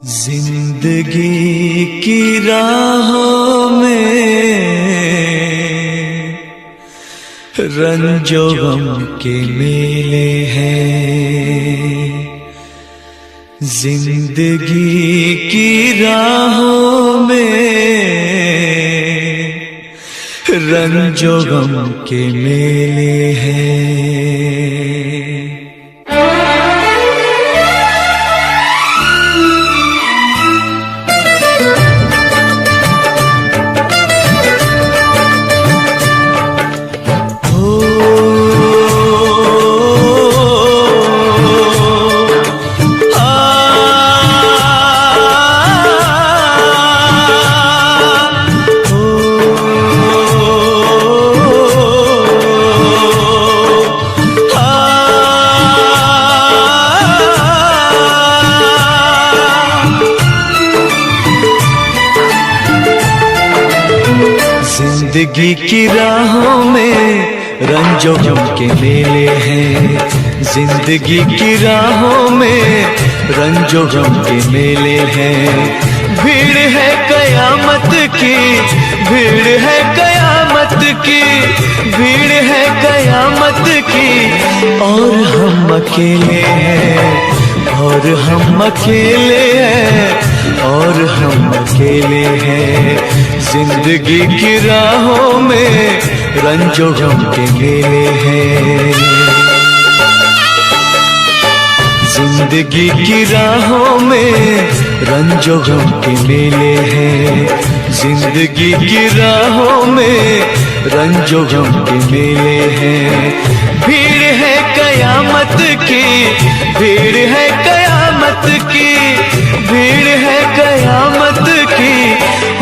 जिंदगी की राहों में रंजो गम के मेले हैं। जिंदगी की राहों में रंजो गम के मेले हैं। जिंदगी की राहों में रंजो गम के मेले हैं। जिंदगी की राहों में रंजो गम के मेले हैं। भीड़ है कयामत की, भीड़ है कयामत की, भीड़ है कयामत की। और हम अकेले हैं, और हम अकेले हैं, और हम अकेले हैं। जिंदगी की राहों में रंजो गम के मेले हैं। जिंदगी की राहों में रंजो गम के मेले हैं। जिंदगी की राहों में रंजो गम के मेले हैं। भीड़ है कयामत की, भीड़ है कयामत की, भीड़ है कयामत की।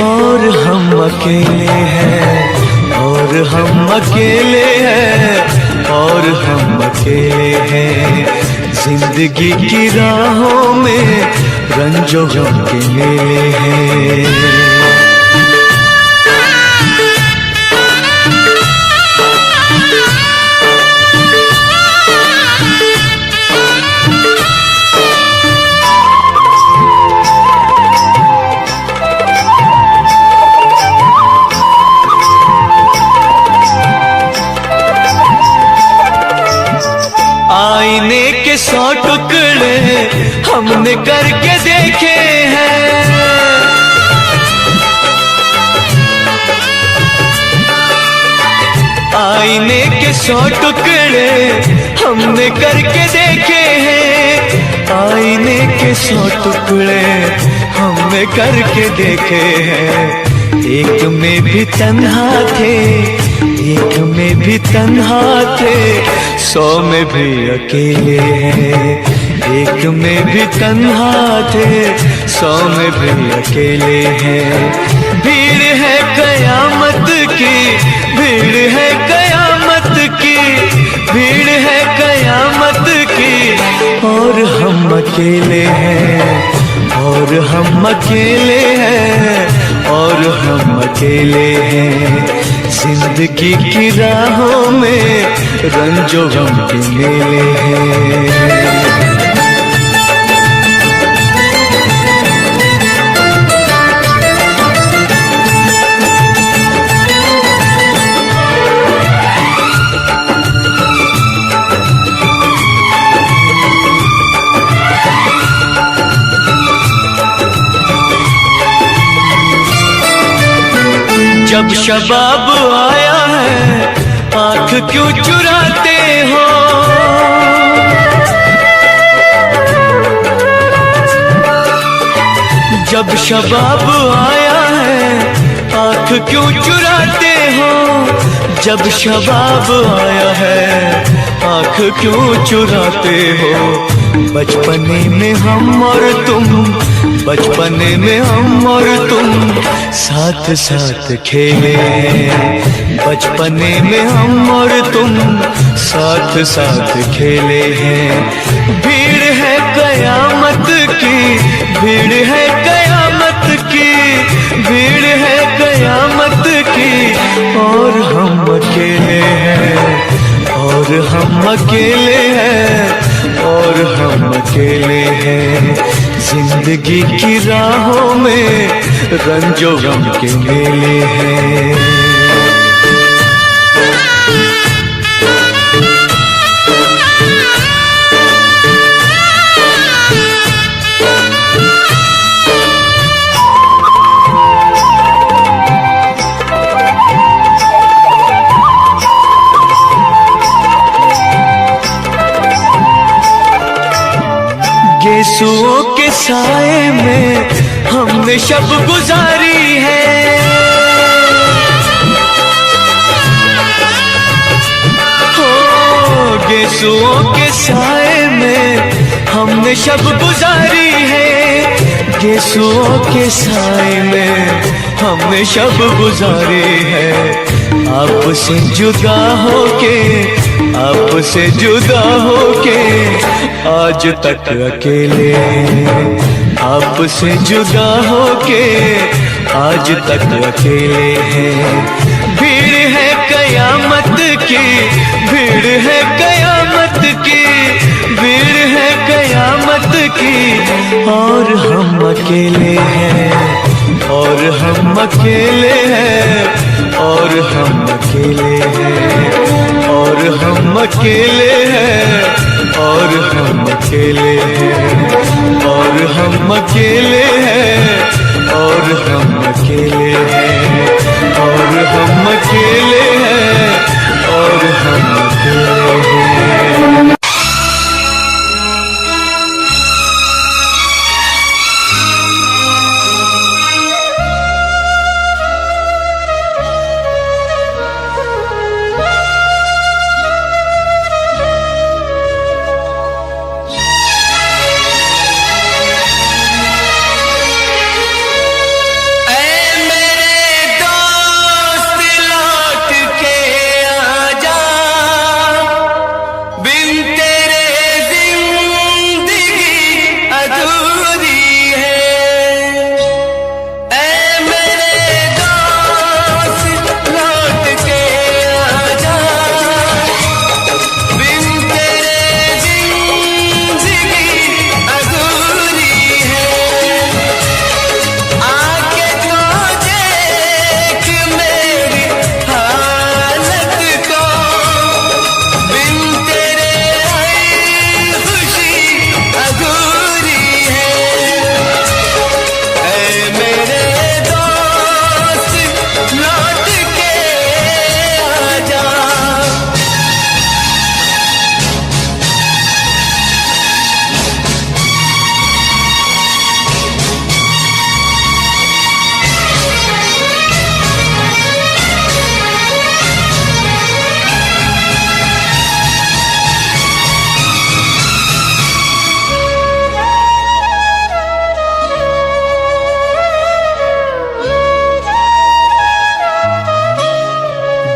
और हम अकेले हैं, और हम अकेले हैं, और हम अकेले हैं। जिंदगी की राहों में रंजो गम के मेले हैं। आईने के 100 टुकड़े हमने करके देखे हैं। आईने के 100 टुकड़े हमने करके देखे हैं। आईने के 100 टुकड़े हमने करके देखे हैं। एक में भी तन्हा थे, एक में भी तन्हा थे, 100 में भी अकेले हैं। एक में भी तन्हा थे, 100 में भी अकेले हैं। भीड़ है कयामत की, भीड़ है कयामत की, भीड़ है कयामत की। और हम अकेले हैं, और हम अकेले हैं, और हम अकेले हैं। जिंदगी की राहों में रंजो गम के मेले हैं। जब शबाब आया है आँख क्यों चुराते हो। जब शबाब आया है आँख क्यों चुराते हो। जब शबाब आया है आँख क्यों चुराते हो। बचपने में हम और तुम, बचपने में हम और तुम साथ साथ खेले हैं। बचपने में हम और तुम साथ साथ खेले हैं। भीड़ है कयामत की, भीड़ है कयामत की, भीड़ है कयामत की। और हम अकेले हैं, और हम अकेले हैं, और हम अकेले हैं। जिंदगी की राहों में रंजो गम के मेले हैं। गेसुओं के साए में हमने शब गुजारी है, हो गेसुओं के साए में हमने शब गुजारी है। गेसुओं के साए में हमने शब गुजारी है। आपसे जुदा होके, आपसे जुदा होके आज तक अकेले, आपसे जुदा होके आज तक अकेले हैं। भीड़ है कयामत की, भीड़ है कयामत की, भीड़ है कयामत की, और हम अकेले हैं, और हम अकेले हैं, और हम अकेले हैं, और हम अकेले हैं, और हम अकेले हैं, और हम अकेले हैं, और हम अकेले हैं, और हम अकेले हैं, और हम अकेले हैं।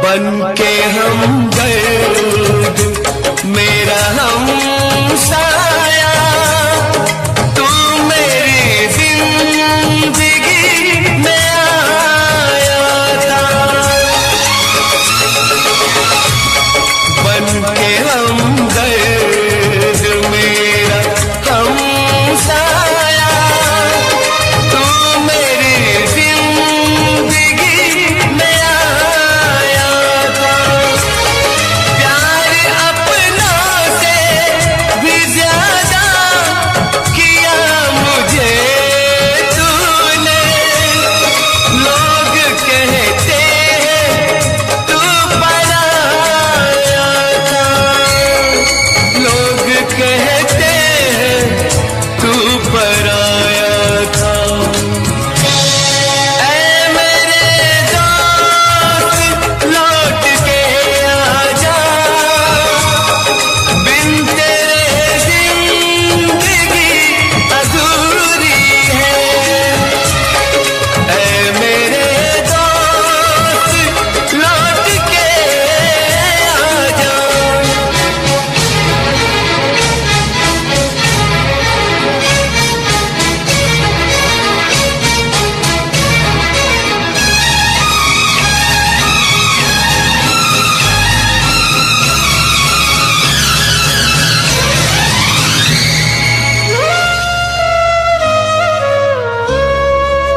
बनके हमदर्द मेरा हमसाया, तू मेरी जिंदगी में आया था। बनके हमदर्द मेरा हमसाया, तू मेरी जिंदगी में आया था। प्यार अपनों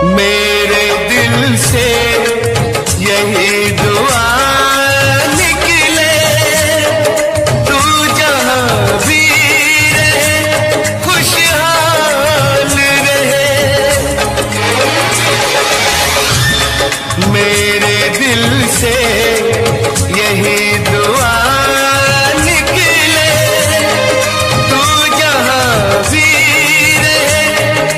मेरे दिल से यही दुआ निकले, तू जहाँ भी रहे खुशहाल रहे। मेरे दिल से यही दुआ निकले, तू जहाँ भी रहे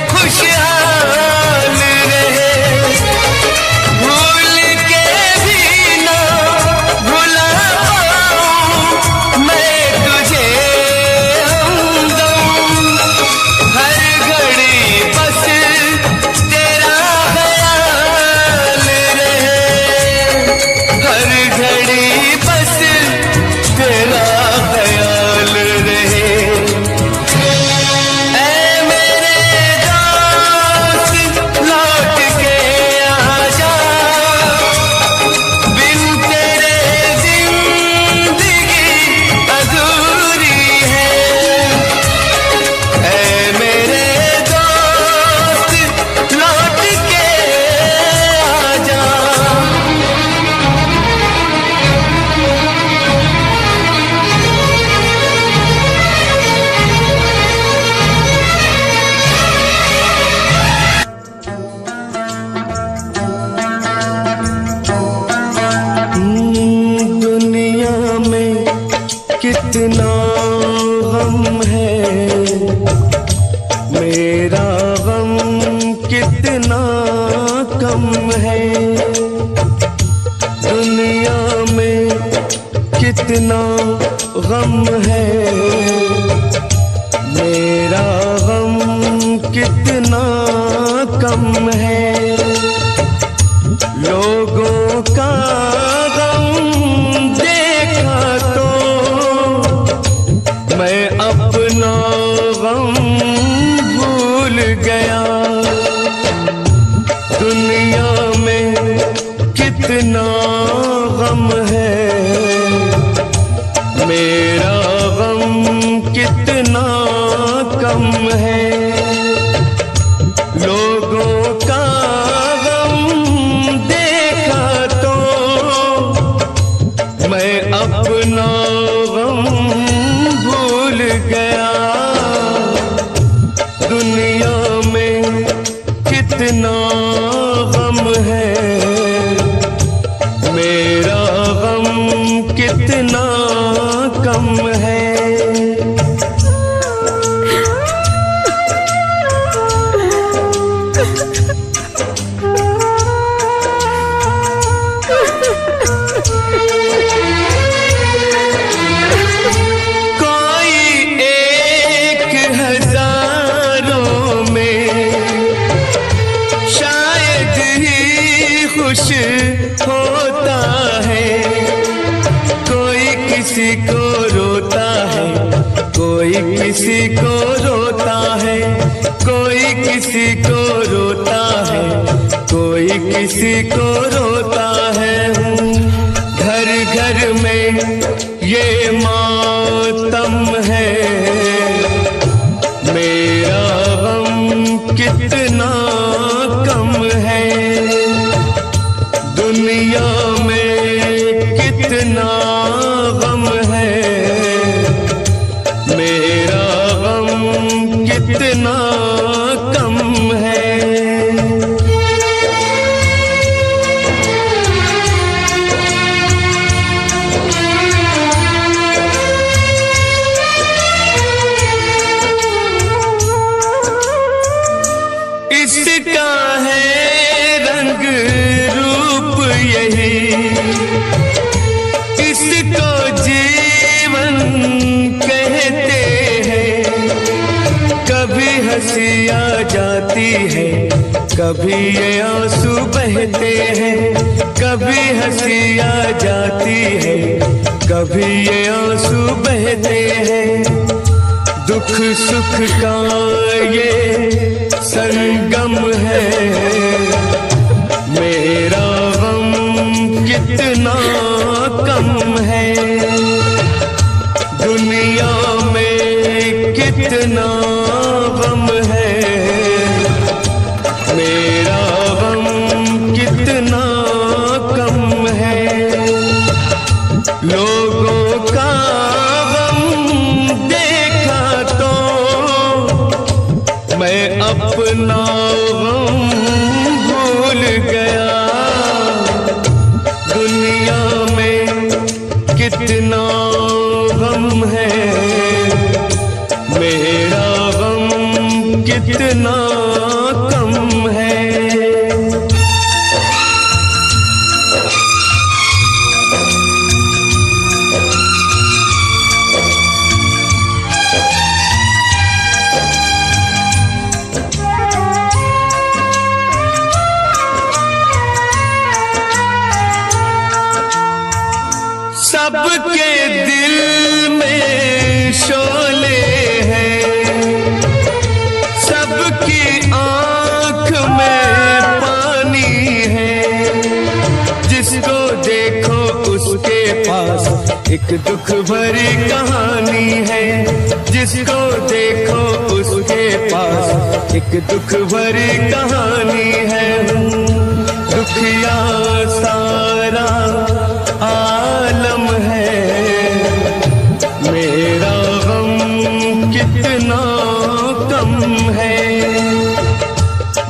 खुशहाल रहे। भूल के भी ना भुला पाऊं मैं तुझे हमदम, हर घड़ी बस तेरा ख्याल रहे, हर घड़ी बस तेरा ख्याल रहे। ऐ मेरे दोस्त लौट के आजा, बिन तेरे जिंदगी अधूरी है। ऐ मेरे दोस्त लौट के आजा। दुनिया में कितना गम है, मेरा गम कितना कम है। दुनिया में कितना गम है, मेरा गम कितना कम है। लोगों का गम देखा तो मैं अपना गम भूल गया। दुनिया में कितना गम है, मेरा गम कितना कम है। लोगों का गम देखा तो मैं अपना गम भूल गया। दुनिया में कितना गम है, मेरा गम कितना कम है। खुश होता है, कोई किसी को रोता है, कोई किसी को रोता है, कोई किसी को रोता है, कोई किसी को रोता है। घर घर में ये मातम है, मेरा गम कितना कम है। दुनिया में कितना गम है, मेरा गम कितना कम है। इसका है रंग रूप यही, इसको जीवन कहते हैं। कभी हंसी आ जाती है, कभी ये आंसू बहते हैं। कभी हंसी आ जाती है, कभी ये आंसू बहते हैं। दुख सुख का ये संगम है, मेरा गम कितना कम है। दुनिया में कितना गम है, मेरा अपना गम भूल गया। दुनिया में कितना गम है, मेरा गम कितना कम है। सबके दिल में शोले हैं, सबकी आंख में पानी है। जिसको देखो उसके पास एक दुख भरी कहानी है। जिसको देखो उसके पास एक दुख भरी कहानी है। दुखिया सारा आलम है, मेरा गम कितना कम है।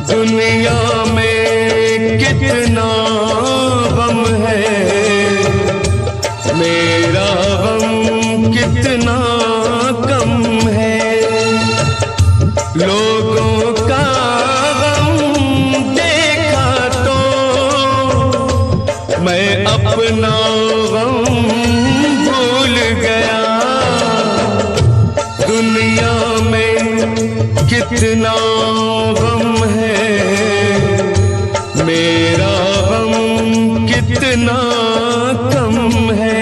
दुनिया में कितना गम है, मेरा गम कितना कम है। लोगों का गम देखा तो मैं अपना गम भूल गया। दुनिया में कितना गम है, मेरा गम कितना कम है।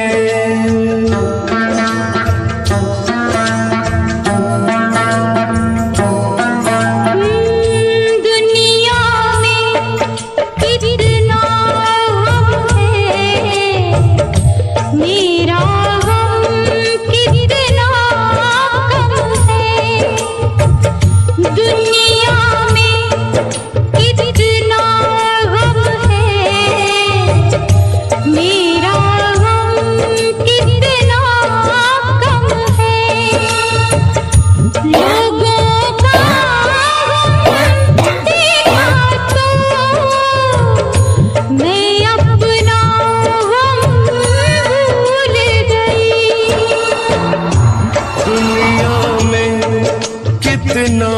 कितना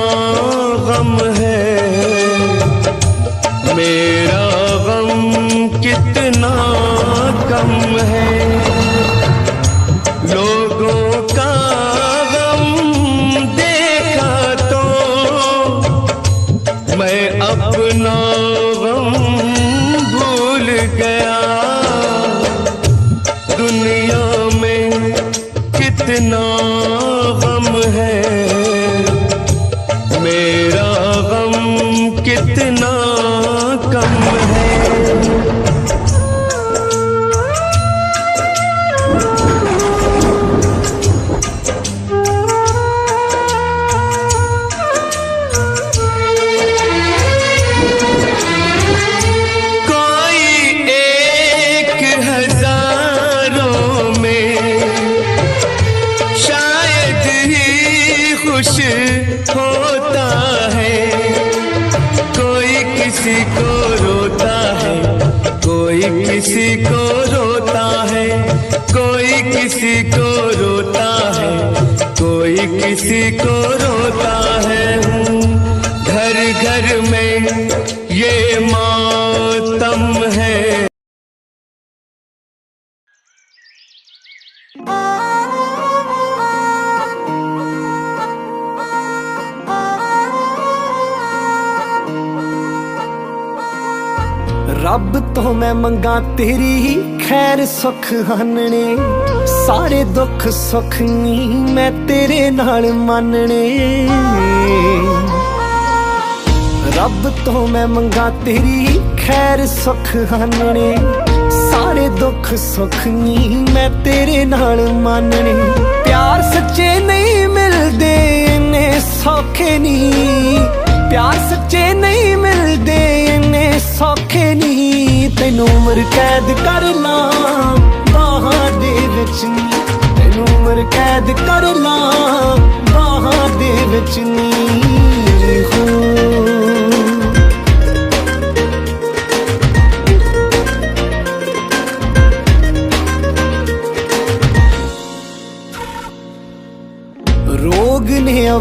गम है, मेरा गम कितना कम है। लोगों का गम देखा तो मैं अपना गम भूल गया। दुनिया में कितना गम है, मेरा गम कितना कम है। कोई एक हजारों में शायद ही खुश होता है। कोई किसी को रोता है, कोई किसी को रोता है। कोई किसी को रोता है, कोई किसी को रोता है। घर घर में ये मातम है। रब तो मैं मंगा तेरी ही खैर सुख हानने। सारे दुख सुख नी मैं तेरे नाल मानने। रब तो मैं मंगा तेरी ही खैर सुख हानने। सारे दुख सुख नी मैं तेरे नाल मानने। प्यार सच्चे नहीं मिलदे इन्ने सौखे नी। प्यार सच्चे नहीं मिलदे इन्ने सौखे नी। तैनू उम्र कैद कर ला बाहां दे विच नी। तैनू उम्र कैद कर ला बाहां दे विच नी।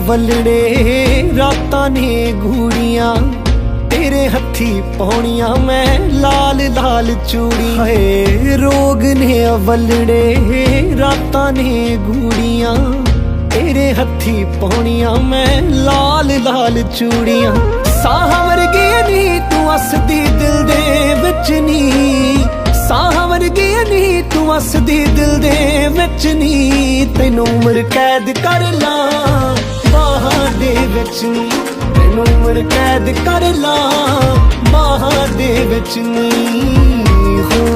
ਅਵਲੜੇ ਰਾਤਾਂ ਨੇ ਗੂੜੀਆਂ ਤੇਰੇ ਹੱਥੀ ਪਾਉਣੀਆਂ ਮੈਂ ਲਾਲ ਲਾਲ ਚੂੜੀ ਹਾਏ ਰੋਗ ਨੇ ਅਵਲੜੇ ਰਾਤਾਂ ਨੇ ਗੂੜੀਆਂ ਤੇਰੇ ਹੱਥੀ ਪਾਉਣੀਆਂ ਮੈਂ ਲਾਲ ਲਾਲ ਚੂੜੀਆਂ ਸਾਹਾਂ ਵਰਗੀ ਨੀ ਤੂੰ ਵਸਦੀ ਦਿਲ ਦੇ ਵਿੱਚ ਨੀ ਸਾਹਾਂ ਵਰਗੀ ਨੀ ਤੂੰ ਵਸਦੀ ਦਿਲ ਦੇ ਵਿੱਚ ਨੀ ਤੈਨੂੰ ਉਮਰ ਕੈਦ ਕਰ ਲਾਂ ਬਾਹਾਂ ਦੇ ਵਿੱਚ ਨੀ ਤੈਨੂੰ ਉਮਰ ਕੈਦ ਕਰ ਲਾਂ ਬਾਹਾਂ ਦੇ ਵਿੱਚ ਨੀ ਹੋ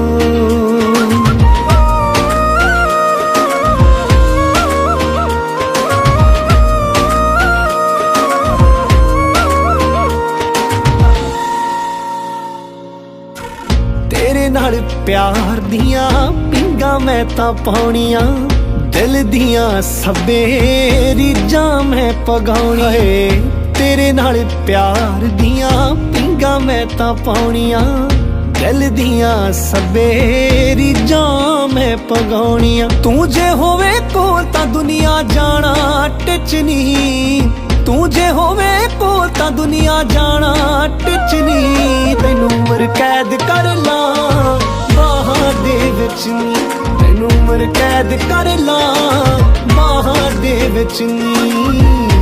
ਤੇਰੇ ਨਾਲ ਪਿਆਰ ਦੀਆਂ ਪਿੰਗਾਂ ਮੈਂ ਤਾਂ ਪਾਉਣੀਆਂ ਦਿਲ ਦੀਆਂ ਸਭੇ ਰੀਝਾਂ ਮੈਂ ਪਗਾਉਣੀਆਂ ਏ ਤੇਰੇ ਨਾਲ ਪਿਆਰ ਦੀਆਂ ਪਿੰਗਾਂ ਮੈਂ ਤਾਂ ਪਾਉਣੀਆਂ ਦਿਲ ਦੀਆਂ ਸਭੇ ਰੀਝਾਂ ਮੈਂ ਪਗਾਉਣੀਆਂ ਤੂੰ ਜੇ ਹੋਵੇ ਕੋਲ ਤਾਂ ਦੁਨੀਆ ਜਾਣਾ ਟਿਚ ਨਹੀਂ ਤੂੰ ਜੇ ਹੋਵੇ ਕੋਲ ਤਾਂ ਦੁਨੀਆ ਜਾਣਾ ਟਿਚ ਨਹੀਂ ਤੈਨੂੰ ਉਮਰ ਕੈਦ ਕਰ ਲਾਂ ਬਾਹਾਂ ਦੇ ਵਿੱਚ ਨੀ ਤੈਨੂੰ ਉਮਰ ਕੈਦ ਕਰ ਲਾਂ ਬਾਹਾਂ ਦੇ ਵਿੱਚ ਨੀ